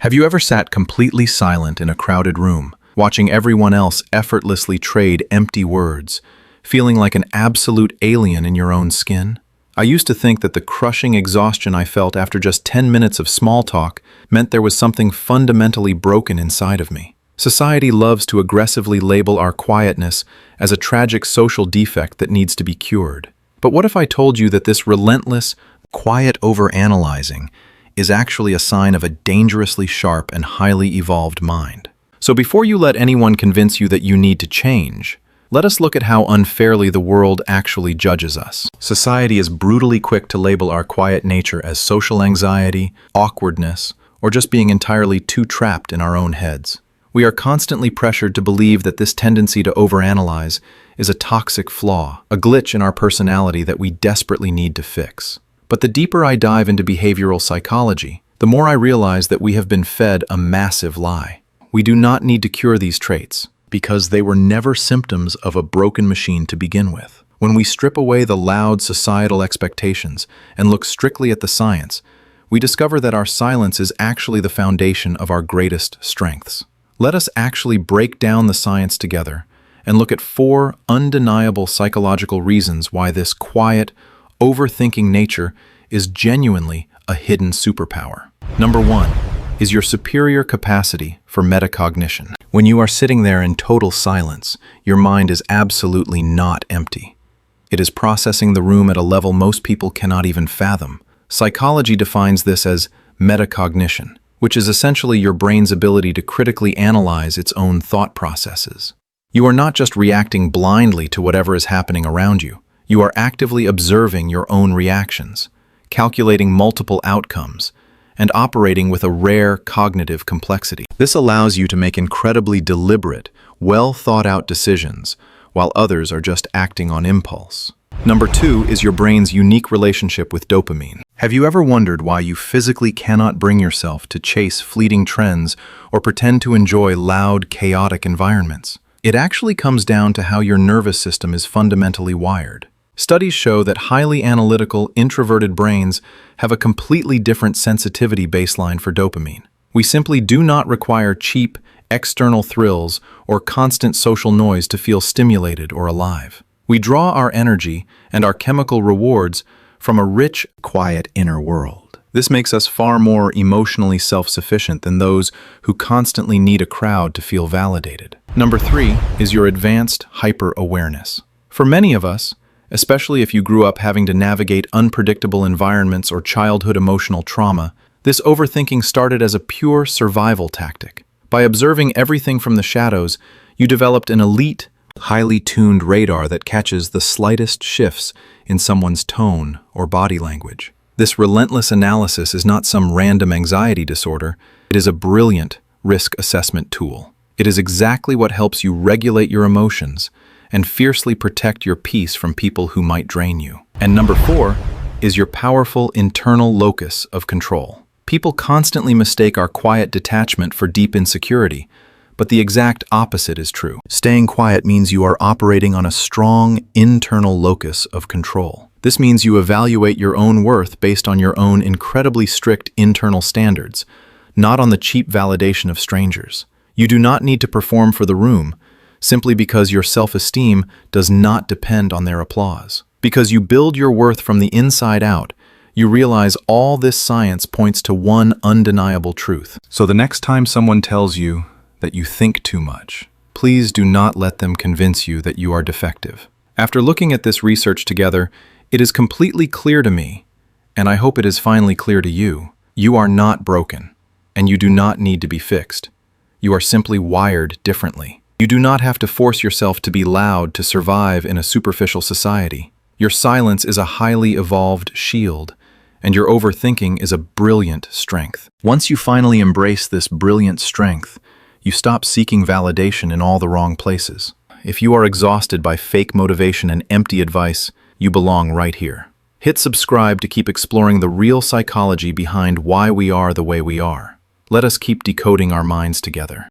Have you ever sat completely silent in a crowded room, watching everyone else effortlessly trade empty words, feeling like an absolute alien in your own skin? I used to think that the crushing exhaustion I felt after just 10 minutes of small talk meant there was something fundamentally broken inside of me. Society loves to aggressively label our quietness as a tragic social defect that needs to be cured. But what if I told you that this relentless, quiet overanalyzing is actually a sign of a dangerously sharp and highly evolved mind? So before you let anyone convince you that you need to change, let us look at how unfairly the world actually judges us. Society is brutally quick to label our quiet nature as social anxiety, awkwardness, or just being entirely too trapped in our own heads. We are constantly pressured to believe that this tendency to overanalyze is a toxic flaw, a glitch in our personality that we desperately need to fix. But the deeper I dive into behavioral psychology, the more I realize that we have been fed a massive lie. We do not need to cure these traits, because they were never symptoms of a broken machine to begin with. When we strip away the loud societal expectations and look strictly at the science, we discover that our silence is actually the foundation of our greatest strengths. Let us actually break down the science together and look at 4 undeniable psychological reasons why this quiet, overthinking nature is genuinely a hidden superpower. Number 1 is your superior capacity for metacognition. When you are sitting there in total silence, your mind is absolutely not empty. It is processing the room at a level most people cannot even fathom. Psychology defines this as metacognition, which is essentially your brain's ability to critically analyze its own thought processes. You are not just reacting blindly to whatever is happening around you. You are actively observing your own reactions, calculating multiple outcomes, and operating with a rare cognitive complexity. This allows you to make incredibly deliberate, well-thought-out decisions, while others are just acting on impulse. Number 2 is your brain's unique relationship with dopamine. Have you ever wondered why you physically cannot bring yourself to chase fleeting trends or pretend to enjoy loud, chaotic environments? It actually comes down to how your nervous system is fundamentally wired. Studies show that highly analytical, introverted brains have a completely different sensitivity baseline for dopamine. We simply do not require cheap, external thrills or constant social noise to feel stimulated or alive. We draw our energy and our chemical rewards from a rich, quiet inner world. This makes us far more emotionally self-sufficient than those who constantly need a crowd to feel validated. Number 3 is your advanced hyper-awareness. For many of us, especially if you grew up having to navigate unpredictable environments or childhood emotional trauma, this overthinking started as a pure survival tactic. By observing everything from the shadows, you developed an elite, highly tuned radar that catches the slightest shifts in someone's tone or body language. This relentless analysis is not some random anxiety disorder. It is a brilliant risk assessment tool. It is exactly what helps you regulate your emotions and fiercely protect your peace from people who might drain you. And number 4 is your powerful internal locus of control. People constantly mistake our quiet detachment for deep insecurity, but the exact opposite is true. Staying quiet means you are operating on a strong internal locus of control. This means you evaluate your own worth based on your own incredibly strict internal standards, not on the cheap validation of strangers. You do not need to perform for the room, simply because your self-esteem does not depend on their applause. Because you build your worth from the inside out, you realize all this science points to one undeniable truth. So the next time someone tells you that you think too much, please do not let them convince you that you are defective. After looking at this research together, it is completely clear to me, and I hope it is finally clear to you, you are not broken, and you do not need to be fixed. You are simply wired differently. You do not have to force yourself to be loud to survive in a superficial society. Your silence is a highly evolved shield, and your overthinking is a brilliant strength. Once you finally embrace this brilliant strength, you stop seeking validation in all the wrong places. If you are exhausted by fake motivation and empty advice, you belong right here. Hit subscribe to keep exploring the real psychology behind why we are the way we are. Let us keep decoding our minds together.